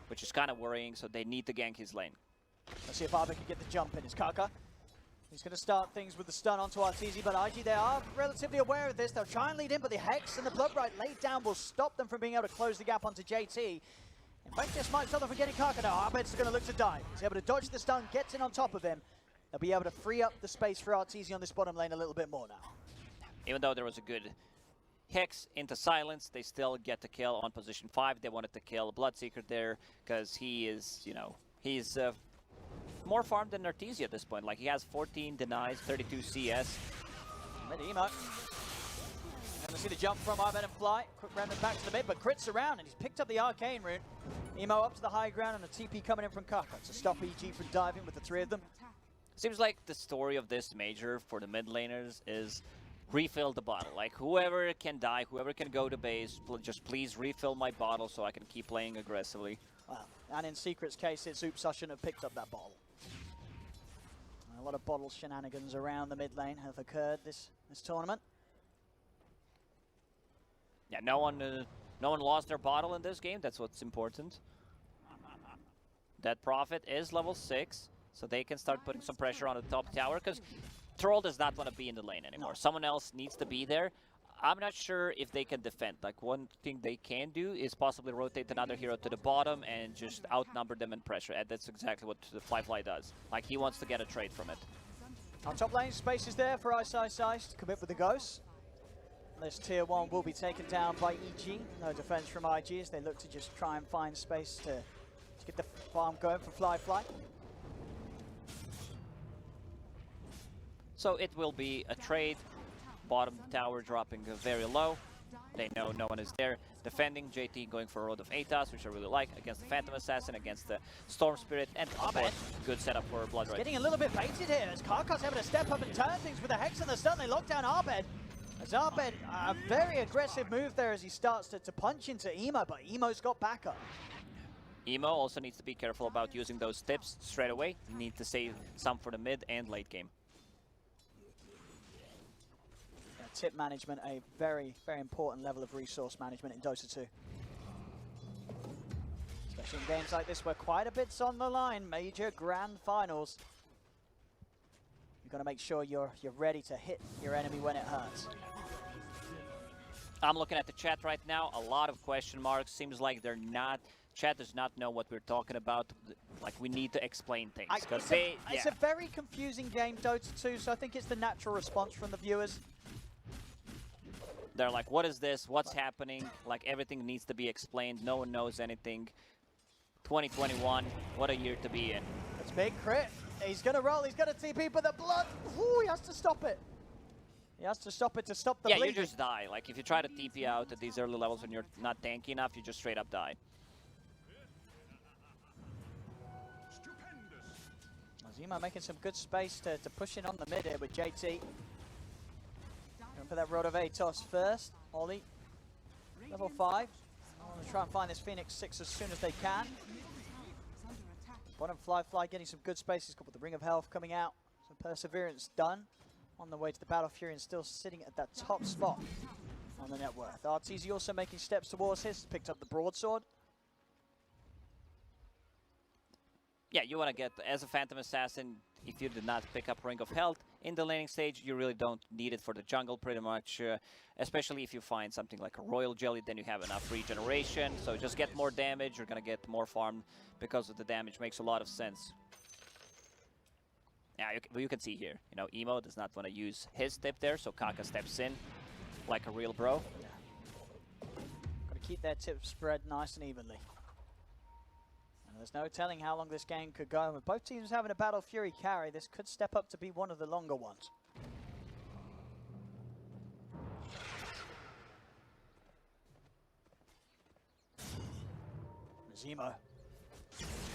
which is kind of worrying, so they need to gank his lane. Let's see if Arbe can get the jump in. It's Kaka. He's going to start things with the stun onto Arteezy, but IG, they are relatively aware of this. They'll try and lead in, but the Hex and the Bloodbright laid down will stop them from being able to close the gap onto JT. In fact, this might stop them from getting Kaka now. Arbed's going to look to dive. He's able to dodge the stun, gets in on top of him. They'll be able to free up the space for Arteezy on this bottom lane a little bit more now. Even though there was a good Hex into silence, they still get the kill on position 5. They wanted to kill Bloodseeker there because he is, you know, he's more farmed than Arteezy at this point. Like, he has 14 denies, 32 CS. Mid emo. And we'll see the jump from Arbed and Fly. Quick remnant back to the mid, but crits around, and he's picked up the Arcane Rune. Emo up to the high ground, and a TP coming in from Kaka to stop EG from diving with the 3 of them. Seems like the story of this major for the mid laners is refill the bottle. Like, whoever can die, whoever can go to base, just please refill my bottle so I can keep playing aggressively. Wow. And in Secret's case, it's oops, I shouldn't have picked up that bottle. A lot of bottle shenanigans around the mid lane have occurred this tournament. Yeah, no one lost their bottle in this game. That's what's important. That Prophet is level 6, so they can start putting some pressure on the top tower, because Troll does not want to be in the lane anymore. No. Someone else needs to be there. I'm not sure if they can defend. Like, one thing they can do is possibly rotate another hero to the bottom and just outnumber them in pressure. And that's exactly what the Fly does. Like, he wants to get a trade from it. On top lane, space is there for Ice to commit with the Ghost. This tier 1 will be taken down by EG. No defense from IG as they look to just try and find space to get the farm going for Fly. So it will be a trade. Bottom tower dropping very low. They know no one is there. Defending, JT going for a Road of Atos, which I really like, against the Phantom Assassin, against the Storm Spirit, and of course, good setup for Bloodbright. Getting a little bit baited here as Karka's able to step up and turn things with the Hex and the stun. They lock down Arbed. As Arbed, a very aggressive move there as he starts to punch into Emo, but Emo's got backup. Emo also needs to be careful about using those tips straight away. You need to save some for the mid and late game. Tip management, a very, very important level of resource management in Dota 2. Especially in games like this where quite a bit's on the line, major grand finals. You've got to make sure you're ready to hit your enemy when it hurts. I'm looking at the chat right now, a lot of question marks. Seems like they're not, chat does not know what we're talking about. Like, we need to explain things. It's a very confusing game, Dota 2, so I think it's the natural response from the viewers. They're like, what is this? What's happening? Like, everything needs to be explained. No one knows anything. 2021, what a year to be in. It's big crit. He's going to roll. He's going to TP, but the blood, ooh, he has to stop it. He has to stop it to stop the bleeding. Yeah, you just die. Like, if you try to TP out at these early levels when you're not tanky enough, you just straight up die. Zima making some good space to push in on the mid here with JT. Going for that Rod of Atos first. Ollie, level 5. I want to try and find this Phoenix 6 as soon as they can. Bottom Fly getting some good space. He's got with the Ring of Health coming out. Some Perseverance done. On the way to the Battle Fury and still sitting at that top spot on the net worth. Arteezy also making steps towards his. Picked up the Broadsword. Yeah, you want to get, as a Phantom Assassin, if you did not pick up Ring of Health in the laning stage, you really don't need it for the jungle pretty much, especially if you find something like a Royal Jelly, then you have enough regeneration, so just get more damage, you're going to get more farm because of the damage, makes a lot of sense. Yeah, you can see here, you know, Emo does not want to use his tip there, so Kaka steps in like a real bro. Yeah. Got to keep their tips spread nice and evenly. There's no telling how long this game could go. With both teams having a Battle Fury carry, this could step up to be one of the longer ones. Zemo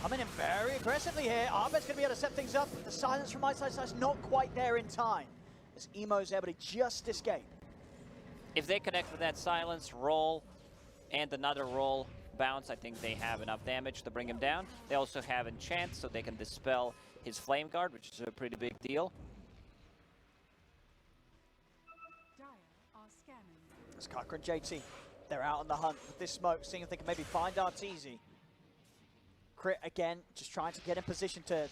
coming in very aggressively here. Arbed's going to be able to set things up. The silence from Ice not quite there in time, as Emo's able to just escape. If they connect with that silence, roll, and another roll, bounce, I think they have enough damage to bring him down. They also have Enchant, so they can dispel his Flame Guard, which is a pretty big deal. It's Kaka and JT. They're out on the hunt with this smoke, seeing if they can maybe find Arteezy. Crit again, just trying to get in position to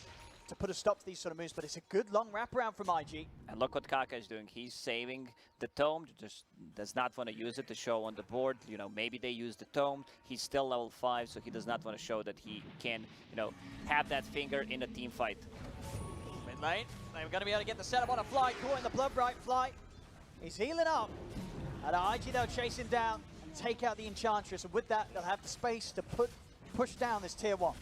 put a stop to these sort of moves, but it's a good long wraparound from IG. And look what Kaka is doing. He's saving the tome, just does not want to use it to show on the board. You know, maybe they use the tome. He's still level 5, so he does not want to show that he can, you know, have that finger in a team fight. Mid lane, they're going to be able to get the setup on a fly, caught in the blood right fly. He's healing up. And IG, they'll chase him down and take out the Enchantress, and with that, they'll have the space to push down this tier 1.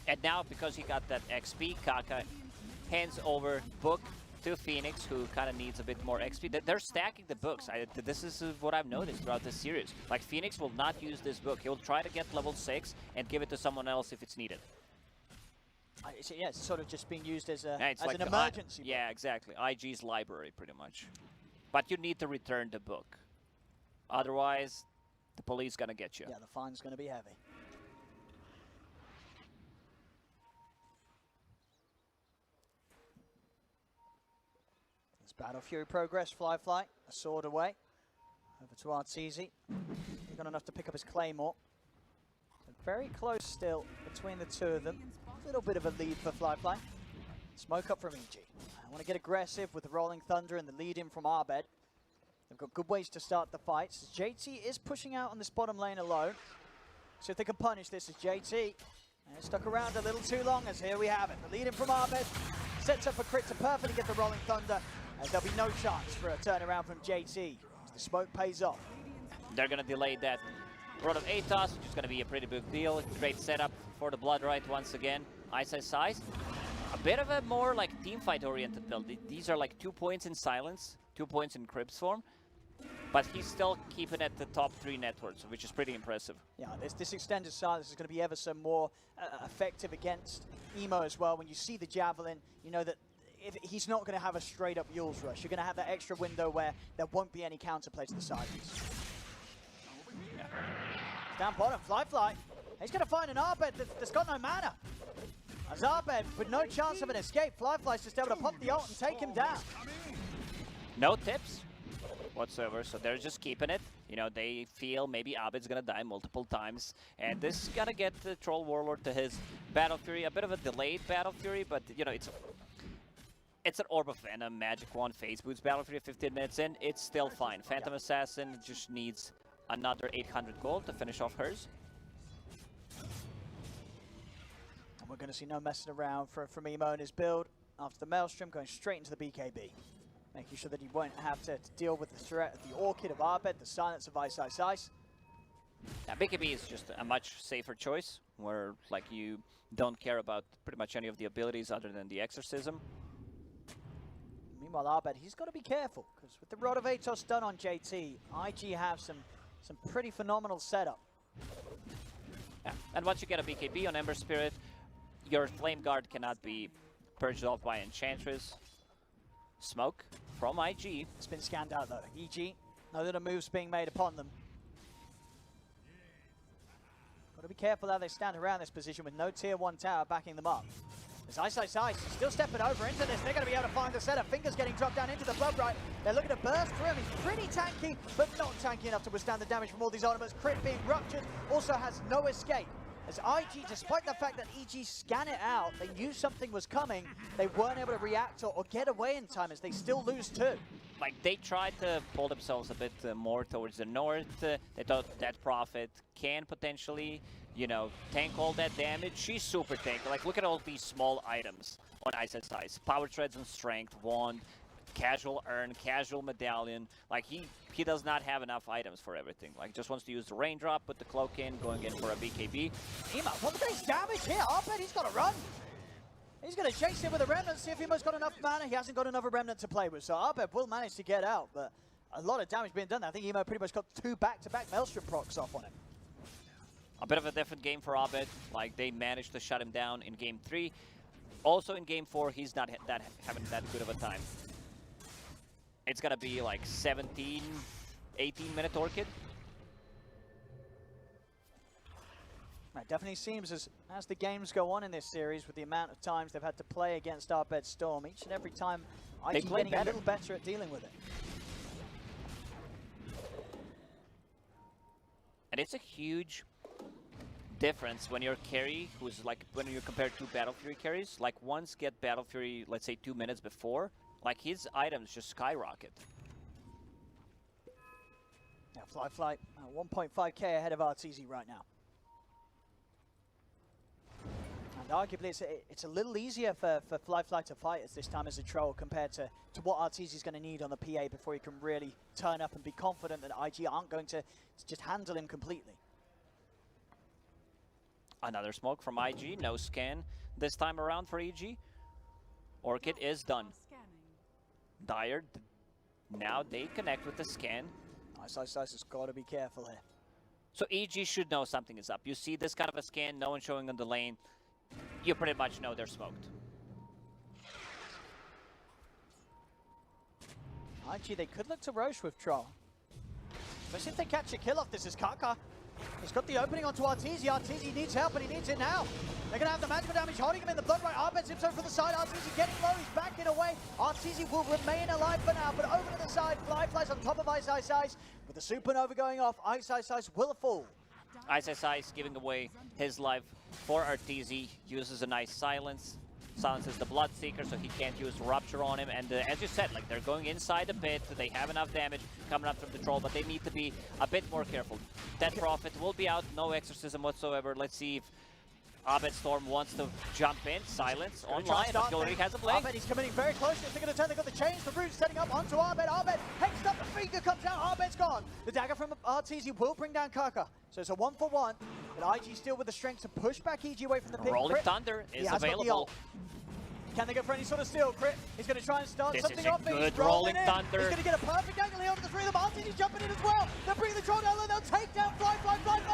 And now, because he got that XP, Kaka hands over book to Phoenix, who kind of needs a bit more XP. They're stacking the books. This is what I've noticed throughout this series. Like, Phoenix will not use this book. He'll try to get level 6 and give it to someone else if it's needed. Yeah, it's sort of just being used as, It's like an emergency book. Yeah, exactly. IG's library, pretty much. But you need to return the book. Otherwise, the police gonna get you. Yeah, the fine's going to be heavy. Battle Fury progress, Fly, a sword away. Over to Arteezy. He's got enough to pick up his Claymore. So very close still between the two of them. A little bit of a lead for Fly. Smoke up from EG. I want to get aggressive with the Rolling Thunder and the lead in from Arbed. They've got good ways to start the fights. JT is pushing out on this bottom lane alone. See if they can punish this as JT. And stuck around a little too long as here we have it. The lead in from Arbed sets up a crit to perfectly get the Rolling Thunder. And there'll be no chance for a turnaround from JT. The smoke pays off. They're going to delay that Rod of Atos, which is going to be a pretty big deal. Great setup for the Blood Right once again. Ice. A bit of a more like team fight oriented build. These are like 2 points in silence, 2 points in Cribs form. But he's still keeping at the top 3 networks, which is pretty impressive. Yeah, this extended silence is going to be ever so more effective against Emo as well. When you see the Javelin, you know that he's not going to have a straight-up Yule's Rush. You're going to have that extra window where there won't be any counterplay to the side piece. Yeah. Down bottom, Fly. He's going to find an Arbed that's got no mana. As Arbed, with no chance of an escape, Fly's just able to pop the ult and take him down. No tips whatsoever, so they're just keeping it. You know, they feel maybe Abed's gonna die multiple times, and this is gonna get the Troll Warlord to his Battle Fury. A bit of a delayed Battle Fury, but you know, it's an Orb of Venom, Magic Wand, Phase Boots, Battle Fury 15 minutes in, it's still fine. Phantom Assassin just needs another 800 gold to finish off hers. And we're going to see no messing around from Emo and his build. After the Maelstrom, going straight into the BKB. Making sure that he won't have to deal with the threat of the Orchid of Arbed, the silence of Ice. Yeah, BKB is just a much safer choice, where like you don't care about pretty much any of the abilities other than the Exorcism. Meanwhile, Arbed, he's got to be careful, because with the Rod of Atos done on JT, IG have some pretty phenomenal setup. Yeah. And once you get a BKB on Ember Spirit, your Flame Guard cannot be purged off by Enchantress. Smoke from IG. It's been scanned out though. EG, no little moves being made upon them. Got to be careful how they stand around this position with no tier 1 tower backing them up. As Ice still stepping over into this. They're going to be able to find the setup. Fingers getting dropped down into the Blood Right. They're looking to burst through him. He's pretty tanky, but not tanky enough to withstand the damage from all these ultimates. Crit being ruptured, also has no escape. As IG, despite the fact that EG scan it out, they knew something was coming, they weren't able to react or get away in time, as they still lose too. Like, they tried to pull themselves a bit more towards the north. They thought that Prophet can potentially, you know, tank all that damage. She's super tanky. Like, look at all these small items on Ice. Power Treads and Strength, Wand, Casual Urn, Casual Medallion. Like, he does not have enough items for everything. Like, just wants to use the Raindrop, put the Cloak in, going in for a BKB. Emo, what is damage here? Arbed, he's got to run. He's going to chase him with a Remnant, see if Emo's got enough mana. He hasn't got another Remnant to play with, so Arbed will manage to get out, but a lot of damage being done there. I think Emo pretty much got 2 back-to-back Maelstrom procs off on him. A bit of a different game for Arbed. Like, they managed to shut him down in Game 3. Also in Game 4, he's not having that good of a time. It's gonna be like 17, 18-minute Orchid. It definitely seems as the games go on in this series, with the amount of times they've had to play against Arbed Storm, each and every time IG getting a little better at dealing with it. And it's a huge difference when you're carry, who's like, when you compare two Battle Fury carries, like ones get Battle Fury, let's say 2 minutes before, like his items just skyrocket. Yeah, Flight, 1.5k ahead of RTZ right now. And arguably, it's a little easier for Fly to fight as this time as a troll compared to what RTZ is going to need on the PA before he can really turn up and be confident that IG aren't going to just handle him completely. Another smoke from IG, no scan this time around for EG. Orchid is done. Dire, now they connect with the scan. Ice has got to be careful here. So EG should know something is up. You see this kind of a scan, no one showing on the lane, you pretty much know they're smoked. IG, they could look to Roche with Troll. Especially if they catch a kill off this is Kaka. He's got the opening onto RTZ. RTZ needs help, and he needs it now. They're going to have the magical damage holding him in the blood right. Arbet zips over from the side. RTZ getting low. He's backing away. RTZ will remain alive for now, but over to the side. Flies on top of Ice. With the supernova going off, Ice will fall. Ice giving away his life for RTZ. Uses a nice silence. Silences the Bloodseeker, so he can't use Rupture on him. And as you said, like they're going inside the pit. They have enough damage coming up from the Troll, but they need to be a bit more careful. Death Prophet will be out, no exorcism whatsoever. Let's see if Abed Storm wants to jump in. Silence online. Gilric has a blade. Abed, he's coming in very close. They're going to turn. They've got the chains. The Rouge setting up onto Abed. Abed hexed up. The finger comes out. Abed's gone. The dagger from RTZ will bring down Kaka. So it's a 1-for-1. But IG still with the strength to push back EG away from the pit. Rolling Thunder is available. Can they go for any sort of steal? Crit. He's going to try and start this something is a off. Good Rolling Thunder. He's going to get a perfect angle here onto the three of them. RTZ's jumping in as well. They'll bring the troll down low. They'll take down Fly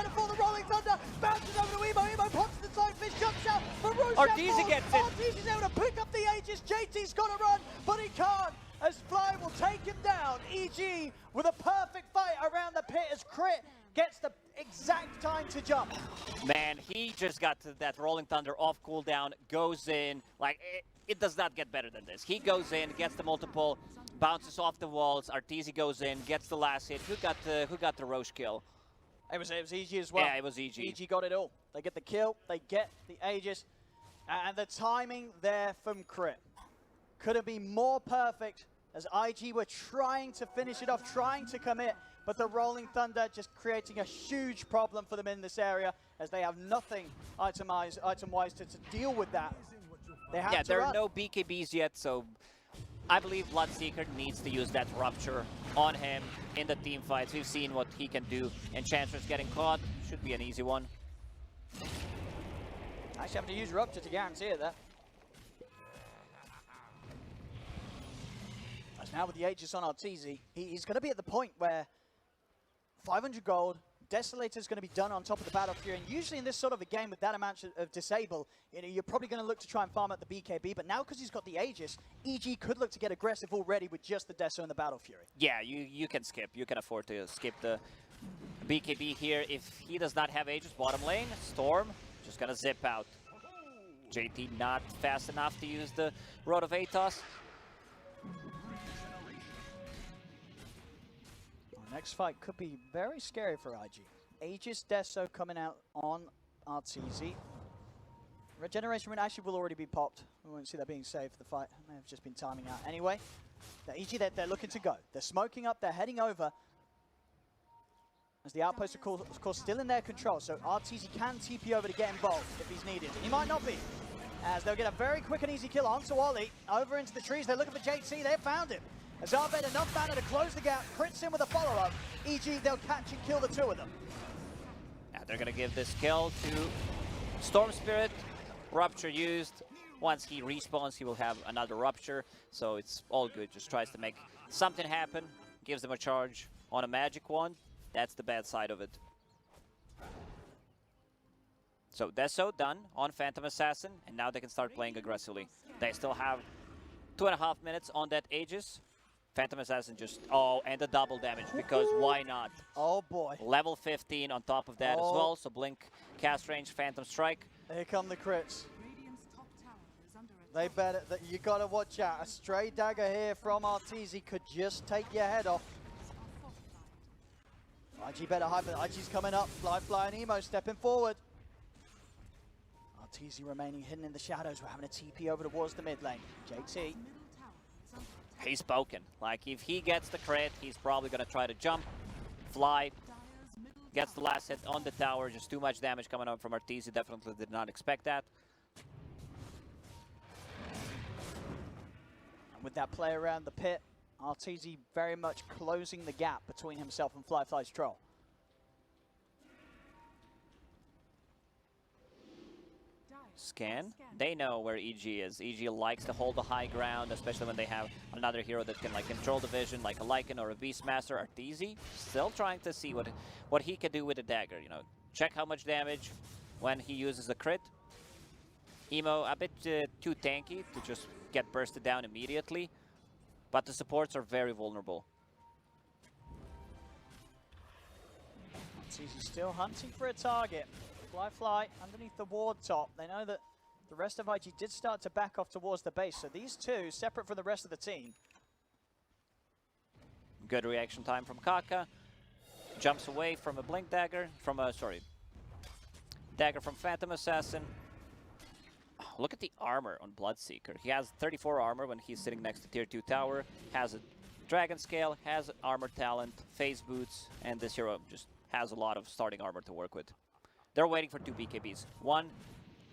before the Rolling Thunder. Bounces over to Emo. Emo pops the side. Fish jumps out. But Arteezy gets it. Arteezy's able to pick up the Aegis. JT's got to run, but he can't. As Fly will take him down. EG with a perfect fight around the pit as Crit gets the exact time to jump. Man, he just got to that Rolling Thunder off cooldown, goes in, like, it does not get better than this. He goes in, gets the multiple, bounces off the walls, Arteezy goes in, gets the last hit. Who got the Roche kill? It was EG as well. Yeah, it was EG. EG got it all. They get the kill, they get the Aegis, and the timing there from Crit couldn't be more perfect as IG were trying to finish it off, trying to commit, but the Rolling Thunder just creating a huge problem for them in this area as they have nothing item-wise to deal with that. They have to there run. are no BKBs yet, so I believe Bloodseeker needs to use that Rupture on him in the team fights. We've seen what he can do, and Chancellor's getting caught. Should be an easy one. Actually having to use Rupture to guarantee it there. As now with the Aegis on Arteezy, he's going to be at the point where 500 gold, Desolator's going to be done on top of the Battle Fury, and usually in this sort of a game with that amount of disable, you're probably going to look to try and farm out the BKB, but now because he's got the Aegis, EG could look to get aggressive already with just the Deso and the Battle Fury. Yeah, you can skip. You can afford to skip the BKB here. If he does not have Aegis bottom lane, Storm just going to zip out. JT not fast enough to use the Road of Atos. Next fight could be very scary for IG. Aegis Deso coming out on RTZ. Regeneration Rune actually will already be popped. We won't see that being saved for the fight. May have just been timing out. Anyway, the EG, they're looking to go. They're smoking up, they're heading over. As the outpost, of course, still in their control. So RTZ can TP over to get involved if he's needed. He might not be. As they'll get a very quick and easy kill onto Ollie. Over into the trees, they're looking for JT. They found him. As Arbed enough mana to close the gap, crits in with a follow-up. EG, they'll catch and kill the two of them. Yeah, they're going to give this kill to Storm Spirit. Rupture used. Once he respawns, he will have another Rupture. So it's all good. Just tries to make something happen. Gives them a charge on a magic wand. That's the bad side of it. So Deso done on Phantom Assassin. And now they can start playing aggressively. They still have 2.5 minutes on that Aegis. Phantom Assassin just, and the double damage, because why not? Oh boy. Level 15 on top of that as well, so Blink, cast range, Phantom Strike. Here come the crits. They better, you gotta watch out. A stray dagger here from Arteezy could just take your head off. IG better hype it. IG's coming up. Fly and Emo stepping forward. RTZ remaining hidden in the shadows. We're having a TP over towards the mid lane. JT. He's spoken. Like, if he gets the crit, he's probably going to try to jump, fly, gets the last hit on the tower. Just too much damage coming up from Arteezy. Definitely did not expect that. And with that play around the pit, RTZ very much closing the gap between himself and Fly's Troll. Scan. They know where EG is. EG likes to hold the high ground, especially when they have another hero that can like control the vision, like a Lycan or a Beastmaster. Arteezy still trying to see what he can do with a dagger. You know, check how much damage when he uses the crit. Emo a bit too tanky to just get bursted down immediately, but the supports are very vulnerable. RTZ still hunting for a target. Fly underneath the ward top. They know that the rest of IG did start to back off towards the base, so these two, separate from the rest of the team. Good reaction time from Kaka. Jumps away from a blink dagger, from a, dagger from Phantom Assassin. Oh, look at the armor on Bloodseeker. He has 34 armor when he's sitting next to tier 2 tower, has a dragon scale, has armor talent, phase boots, and this hero just has a lot of starting armor to work with. They're waiting for 2 BKBs. One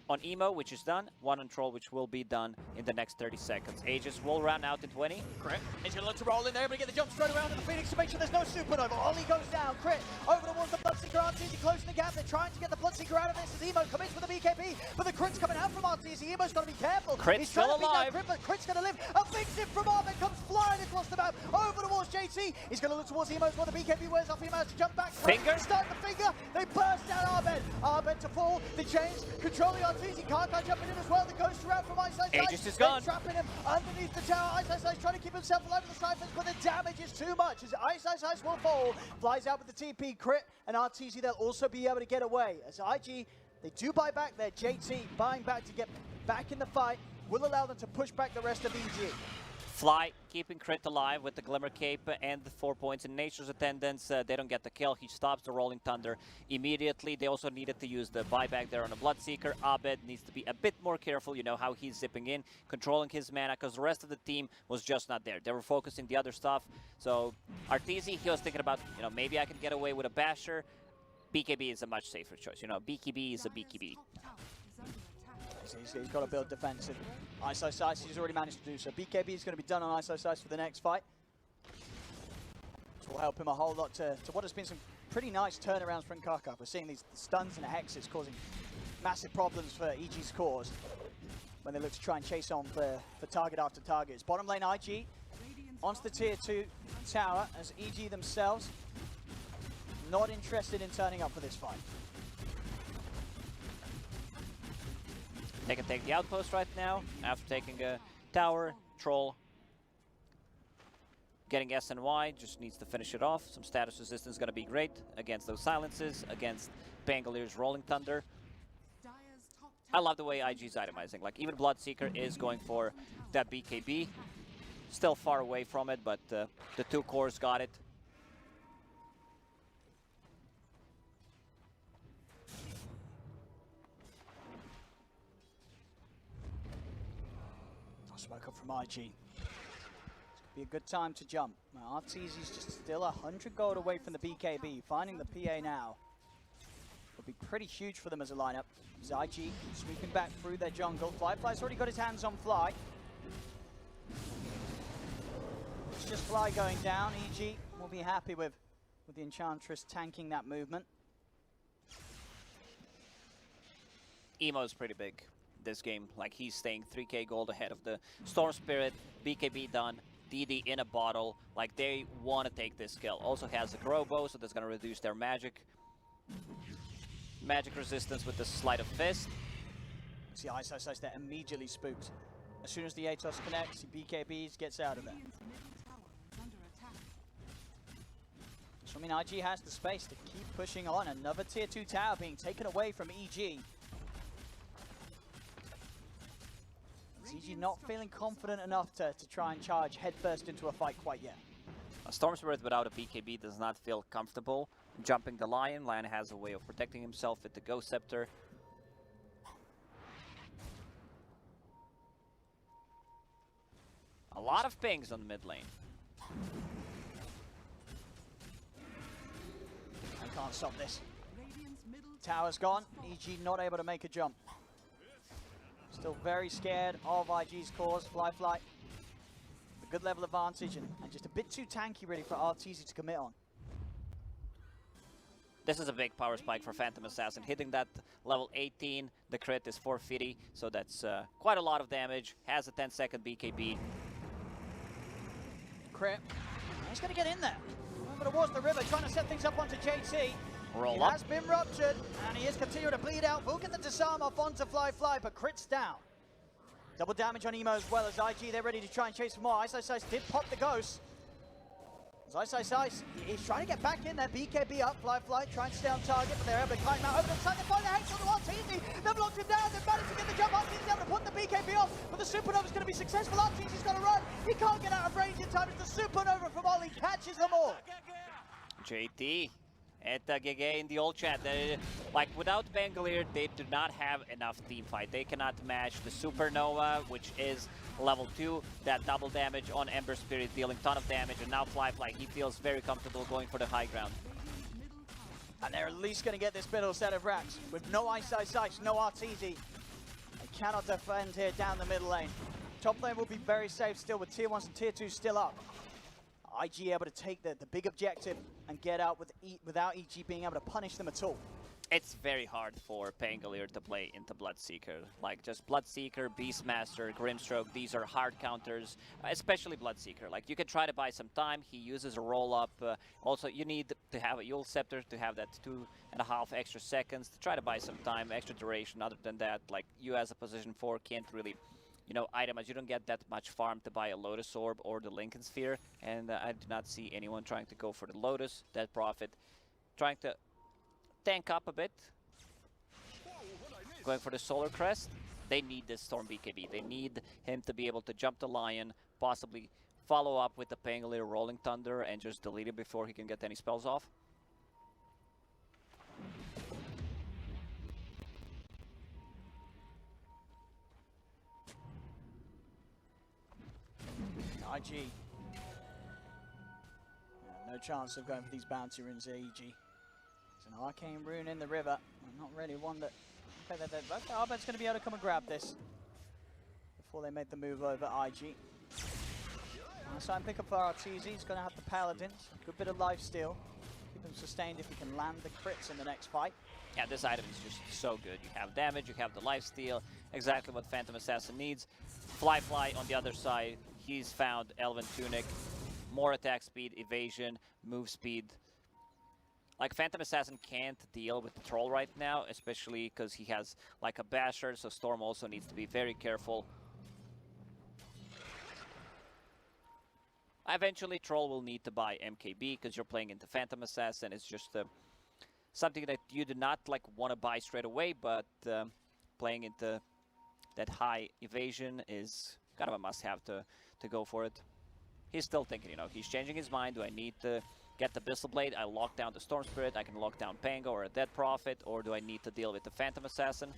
on Emo, which is done. One on Troll, which will be done in the next 30 seconds. Aegis will run out in 20. Crit. He's going to look to roll in there, but get the jump straight around to the Phoenix to make sure there's no supernova. Ollie goes down. Crit over towards the Bloodseeker. RTZ closing the gap. They're trying to get the Bloodseeker out of this as Emo commits with the BKB, but the crit's coming out from RTZ. Emo's got to be careful. Crit's He's still trying to alive. Beat that crit, but Crit's going to live. A big zip from Arben comes flying across the map over towards JT. He's going to look towards Emo while the BKB wears off. He managed to jump back. Finger. Start the finger. They burst down Arben. Arben to fall. They change. Controlling RTZ. Kaka jumping in as well. The ghost around from Ice. Aegis is gone. Trapping him underneath the tower. Ice trying to keep himself alive with the Cyphers, but the damage is too much as Ice will fall. Flies out with the TP crit, and RTZ they'll also be able to get away. As IG, they do buy back there. JT buying back to get back in the fight will allow them to push back the rest of EG. Fly keeping Crit alive with the Glimmer Cape and the 4 points in Nature's Attendance. They don't get the kill. He stops the Rolling Thunder immediately. They also needed to use the buyback there on a Bloodseeker. Abed needs to be a bit more careful, you know, how he's zipping in, controlling his mana, because the rest of the team was just not there. They were focusing the other stuff. So Arteezy, he was thinking about, you know, maybe I can get away with a Basher. BKB is a much safer choice. You know, BKB is a BKB. He's got to build defensive. Ice, he's already managed to do so. BKB is going to be done on Ice for the next fight. This will help him a whole lot to what has been some pretty nice turnarounds from Kaka. We're seeing these stuns and hexes causing massive problems for EG's cause when they look to try and chase on for target after target. It's bottom lane IG onto the tier 2 tower as EG themselves not interested in turning up for this fight. They can take the outpost right now after taking a tower. Troll getting SNY, just needs to finish it off. Some status resistance is going to be great against those silences, against Bangalore's Rolling Thunder. I love the way IG's itemizing. Like, even Bloodseeker is going for that BKB. Still far away from it, but the 2 cores got it. Smoke up from IG. This could be a good time to jump. Now, RTZ's just still 100 gold away from the BKB. Finding the PA now would be pretty huge for them as a lineup. As IG sweeping back through their jungle. Fly's already got his hands on Fly. It's just Fly going down. EG will be happy with the Enchantress tanking that movement. Emo's pretty big this game. Like, he's staying 3k gold ahead of the Storm Spirit. BKB done. DD in a bottle. Like, they want to take this kill. Also has a grow bow, so that's going to reduce their magic resistance with the Sleight of Fist. See Ice there immediately spooked. As soon as the Atos connects, he BKBs, gets out of there. So, I mean, IG has the space to keep pushing on. Another tier 2 tower being taken away from EG. EG not feeling confident enough to try and charge headfirst into a fight quite yet. A Storm Spirit without a BKB does not feel comfortable jumping the Lion. Lion has a way of protecting himself with the Ghost Scepter. lot of pings on the mid lane. I can't stop this. Tower's gone. EG not able to make a jump. Still very scared of IG's cause. Fly. A good level advantage and just a bit too tanky really for Arteezy to commit on. This is a big power spike for Phantom Assassin. Hitting that level 18, the crit is 450, so that's quite a lot of damage. Has a 10-second BKB. Crit. He's going to get in there. Over towards the river, trying to set things up onto JT. Roll he up. has been ruptured, and he is continuing to bleed out. Will get the disarm off onto Fly, but crit's down. Double damage on Emo as well as IG. They're ready to try and chase for more. Ice did pop the ghost. Ice, he's trying to get back in there. BKB up, Fly, trying to stay on target, but they're able to climb out over the side. They find the Hex on the Arteezy. They've locked him down. They've managed to get the jump. Arteezy's able to put the BKB off, but the Supernova's going to be successful. Arteezy's going to run. He can't get out of range in time. It's the Supernova from Ollie catches them all. JT at GG in the old chat. Like, without Bangalore, they do not have enough team fight. They cannot match the Supernova, which is level 2, that double damage on Ember Spirit, dealing ton of damage, and now Fly, he feels very comfortable going for the high ground. And they're at least going to get this middle set of racks. With no Ice, no Arteezy. They cannot defend here down the middle lane. Top lane will be very safe still with tier 1s and tier 2s still up. IG able to take the big objective and get out without EG being able to punish them at all. It's very hard for Pangolier to play into Bloodseeker. Like, just Bloodseeker, Beastmaster, Grimstroke, these are hard counters, especially Bloodseeker. Like, you can try to buy some time. He uses a roll-up. Also, you need to have a Yule Scepter to have that 2.5 extra seconds to try to buy some time, extra duration. Other than that, like, you as a position 4 can't really, you know, itemize. You don't get that much farm to buy a Lotus Orb or the Lincoln Sphere, and I do not see anyone trying to go for the Lotus, that profit, trying to tank up a bit, going for the Solar Crest. They need this Storm BKB. They need him to be able to jump the Lion, possibly follow up with the Pangolier Rolling Thunder and just delete it before he can get any spells off. IG. No chance of going for these bounty runes here, EG. It's an arcane rune in the river. Not really one that... Okay, Arbet's going to be able to come and grab this before they make the move over IG. So I'm picking up for Arteezy. He's going to have the Paladins. Good bit of lifesteal. Keep them sustained if he can land the crits in the next fight. Yeah, this item is just so good. You have damage, you have the lifesteal, exactly what Phantom Assassin needs. Fly on the other side. He's found Elven Tunic, more attack speed, evasion, move speed. Like, Phantom Assassin can't deal with the Troll right now, especially because he has like a Basher, so Storm also needs to be very careful. Eventually, Troll will need to buy MKB because you're playing into Phantom Assassin. It's just something that you do not like want to buy straight away, but playing into that high evasion is kind of a must-have to go for it. He's still thinking, you know, he's changing his mind. Do I need to get the Bissell Blade? I lock down the Storm Spirit. I can lock down Pango or a Dead Prophet, or do I need to deal with the Phantom Assassin?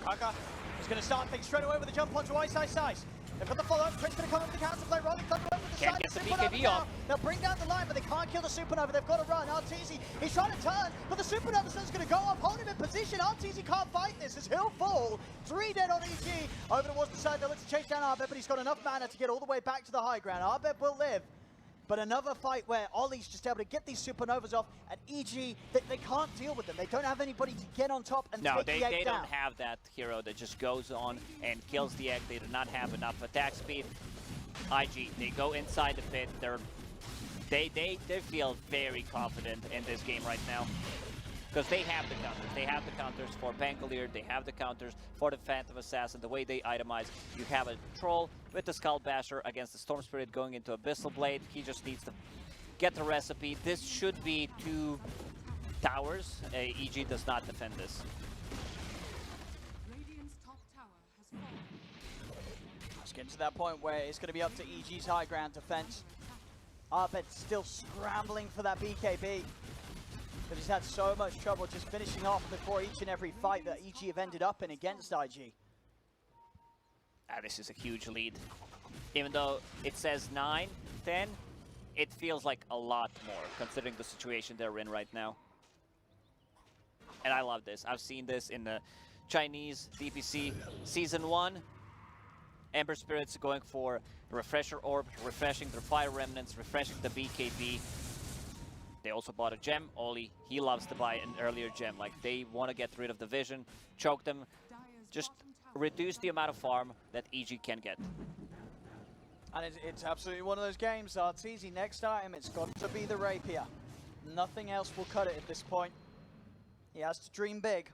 Kaka is going to start things straight away with a jump onto Ice. They've got the follow-up. Crit's going to come up with the counterplay. Rolling Thunder over the Can't side. get the Supernova BKB now. off. They'll bring down the line, but they can't kill the Supernova. They've got to run. Arteezy, he's trying to turn, but the Supernova is going to go up, hold him in position. Arteezy can't fight this as he'll fall. 3 dead on EG. Over towards the side, they'll look to chase down Arbet, but he's got enough mana to get all the way back to the high ground. Arbet will live. But another fight where Ollie's just able to get these Supernovas off, and EG, they can't deal with them. They don't have anybody to get on top and take the egg down. No, they don't have that hero that just goes on and kills the egg. They do not have enough attack speed. IG, they go inside the pit. They feel very confident in this game right now. Because they have the counters. They have the counters for Pangolier. They have the counters for the Phantom Assassin. The way they itemize, you have a Troll with the Skull Basher against the Storm Spirit going into Abyssal Blade. He just needs to get the recipe. This should be 2 towers. EG does not defend this. Let's get to that point where it's going to be up to EG's high ground defense. Arbet still scrambling for that BKB. But he's had so much trouble just finishing off before each and every fight that EG have ended up in against IG. This is a huge lead. Even though it says 9, 10, it feels like a lot more considering the situation they're in right now. And I love this. I've seen this in the Chinese DPC Season 1. Ember Spirits going for the Refresher Orb, refreshing their Fire Remnants, refreshing the BKB. They also bought a gem. Oli, he loves to buy an earlier gem. Like, they want to get rid of the vision, choke them, just reduce the amount of farm that EG can get. And it's absolutely one of those games. Arteezy, next item, it's got to be the Rapier. Nothing else will cut it at this point. He has to dream big.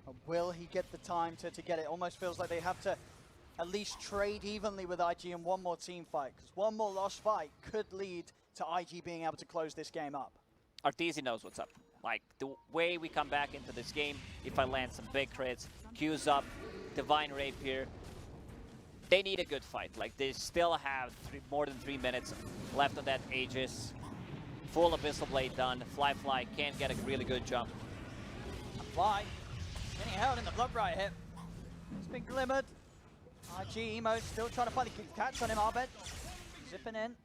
But will he get the time to get it? Almost feels like they have to at least trade evenly with IG in one more team fight, because one more lost fight could lead to IG being able to close this game up. Arteezy knows what's up. Like, the way we come back into this game, if I land some big crits, Q's up, Divine Rapier, they need a good fight. Like, they still have more than 3 minutes left on that Aegis. Full Abyssal Blade done. Fly can't get a really good jump. Fly getting held in the Blood Right hit. It's been glimmered. IG Emo still trying to find the catch on him, Arbed. Zipping in.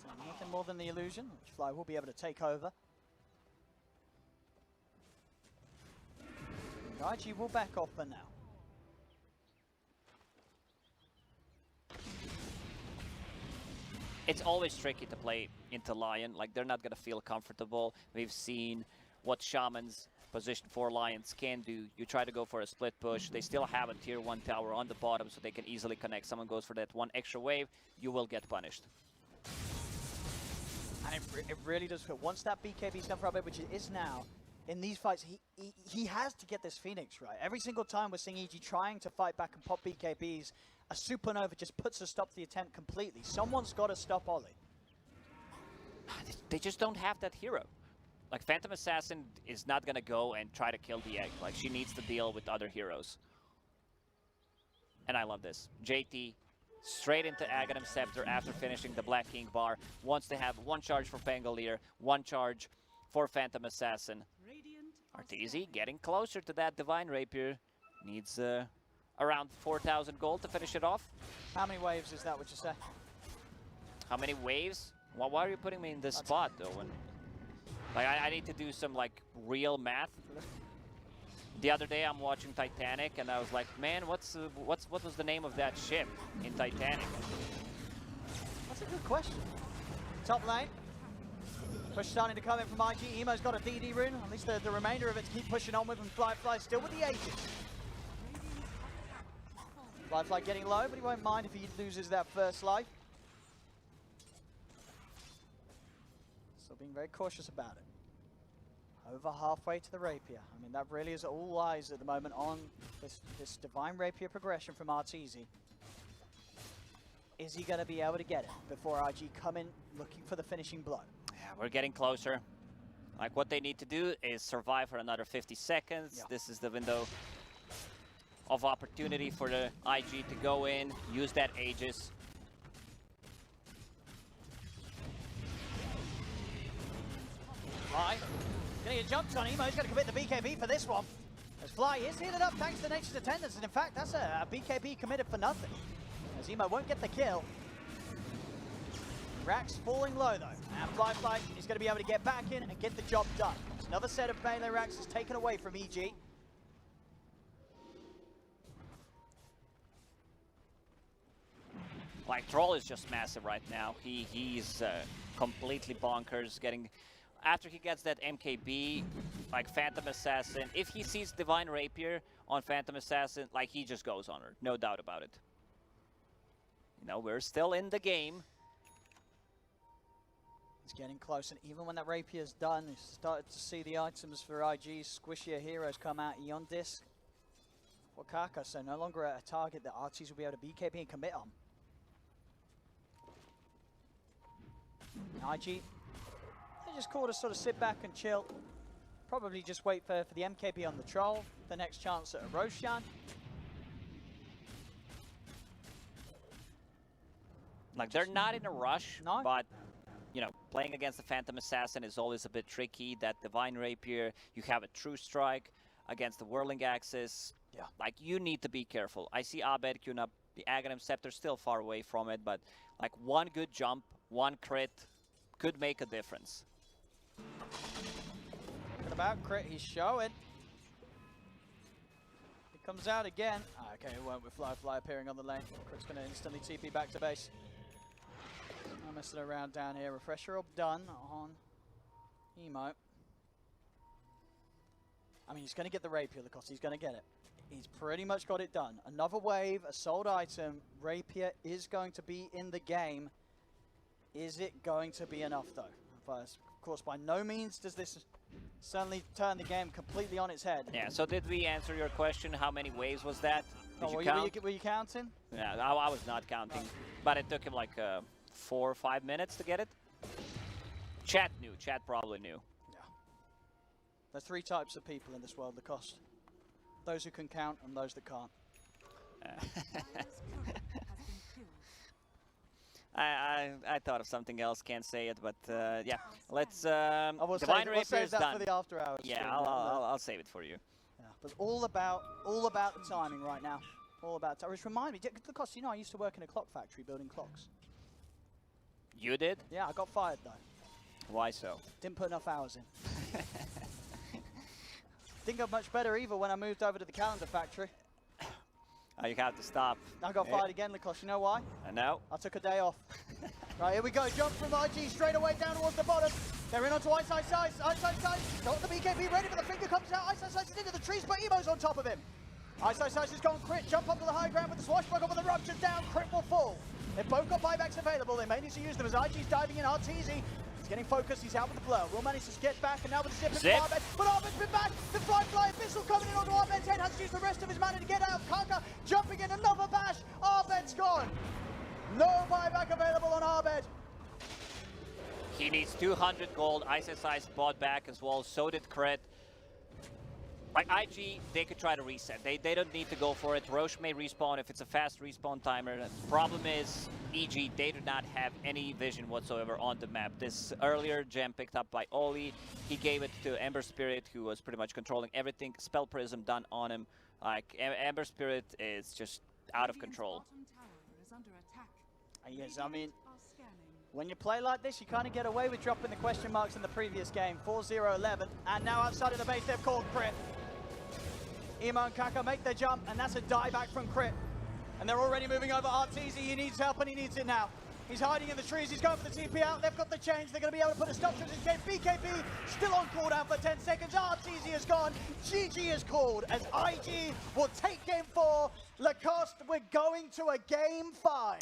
So nothing more than the illusion, which Fly will be able to take over. IG will back off for now. It's always tricky to play into Lion. Like, they're not going to feel comfortable. We've seen what Shaman's position 4 Lions can do. You try to go for a split push. They still have a tier 1 tower on the bottom, so they can easily connect. Someone goes for that one extra wave, you will get punished. And it really does feel, once that BKB's come from it, which it is now, in these fights, he has to get this Phoenix right. Every single time we're seeing EG trying to fight back and pop BKBs, a Supernova just puts a stop to the attempt completely. Someone's got to stop Oli. They just don't have that hero. Like, Phantom Assassin is not going to go and try to kill the egg. Like, she needs to deal with other heroes. And I love this. JT straight into Aghanim Scepter after finishing the Black King bar. Wants to have 1 charge for Pangolier, 1 charge for Phantom Assassin. Arteezy getting closer to that Divine Rapier. Needs around 4,000 gold to finish it off. How many waves is that, would you say? How many waves? Well, why are you putting me in this spot, Owen? Like, I need to do some, like, real math. The other day I'm watching Titanic and I was like, man, what was the name of that ship in Titanic? That's a good question. Top lane. Push starting to come in from IG. Emo's got a DD rune, at least the remainder of it to keep pushing on with, and Fly still with the Aegis. Fly getting low, but he won't mind if he loses that first life. Still being very cautious about it. Over halfway to the Rapier. I mean, that really is all eyes at the moment on this Divine Rapier progression from Arteezy. Is he going to be able to get it before IG come in looking for the finishing blow? Yeah, we're getting closer. Like, what they need to do is survive for another 50 seconds. Yeah. This is the window of opportunity for the IG to go in, use that Aegis. Fly getting a jump on Emo. He's going to commit the BKB for this one. As Fly is healing up thanks to Nature's Attendance, and in fact, that's a BKB committed for nothing. As Emo won't get the kill. Rax falling low though, and Fly is going to be able to get back in and get the job done. There's another set of melee Rax is taken away from EG. Like, Troll is just massive right now. He's completely bonkers. After he gets that MKB, like Phantom Assassin, if he sees Divine Rapier on Phantom Assassin, like, he just goes on her, no doubt about it. You know, we're still in the game. He's getting close, and even when that Rapier's done, he's started to see the items for IG. Squishier heroes come out, Eon Disc for Kaka, so no longer a target that Arteezy will be able to BKB and commit on. IG, they just called to sort of sit back and chill. Probably just wait for the MKB on the Troll, the next chance at a Roshan. Like, they're not in a rush, no. But, you know, playing against the Phantom Assassin is always a bit tricky. That Divine Rapier, you have a True Strike against the Whirling Axis. Yeah. Like, you need to be careful. I see Abed queuing up The Aghanim Scepter still far away from it, but like one good jump, one crit could make a difference. Talking about crit, he's showing. It comes out again. Okay, it won't with Fly appearing on the lane. Crit's going to instantly TP back to base. I'm messing around down here. Refresher up done on Emo. I mean, he's going to get the Rapier, Lacoste. He's going to get it. He's pretty much got it done. Another wave, a sold item. Rapier is going to be in the game. Is it going to be enough, though? Of course, by no means does this suddenly turn the game completely on its head. Yeah, so did we answer your question? How many waves was that? Did you count? Were you counting? Yeah, I was not counting. But it took him like 4 or 5 minutes to get it. Chat knew. Chat probably knew. Yeah. There's 3 types of people in this world, Lacoste. Those who can count and those that can't. I thought of something else, can't say it, but yeah. Let's. We'll save that done. for the after hours. Yeah, I'll save it for you. Yeah, but all about the timing right now. All about time. Which remind me, Lacoste, you know I used to work in a clock factory building clocks. You did? Yeah, I got fired though. Why so? Didn't put enough hours in. Didn't get much better either when I moved over to the calendar factory. Oh, you have to stop. I got fired again, Lacoste. You know why? I know. I took a day off. Right, here we go. Jump from IG straight away down towards the bottom. They're in onto Ice. Got the BKB ready, but the finger comes out. Ice is into the trees, but Emo's on top of him. Ice has gone crit. Jump up to the high ground with the swashbuckle, but the rupture's down. Crit will fall. They've both got buybacks available. They may need to use them as IG's diving in. Arteezy. He's getting focused, he's out with the blow. Will manage to get back, and now with the zip into Arbed. But Arbed's been back! The fly Abyssal coming in onto Arbed's head, has to use the rest of his mana to get out. Kaka jumping in, another bash! Arbed's gone! No buyback available on Arbed. He needs 200 gold. ISSI's bought back as well, so did Crit. Like IG, they could try to reset. They don't need to go for it. Roche may respawn if it's a fast respawn timer. The problem is, EG, they do not have any vision whatsoever on the map. This earlier gem picked up by Oli, he gave it to Ember Spirit, who was pretty much controlling everything. Spell Prism done on him. Like, Ember Spirit is just out of control. Yes, I mean, when you play like this, you kind of get away with dropping the question marks in the previous game. 4-0-11, and now outside of the base, they've called Crit. Emo and Kaka make their jump, and that's a dieback from Crit. And they're already moving over Arteezy. He needs help, and he needs it now. He's hiding in the trees. He's going for the TP out. They've got the chains. They're going to be able to put a stop to this game. BKB still on cooldown for 10 seconds. Arteezy is gone. GG is called as IG will take game 4. Lacoste, we're going to a game 5.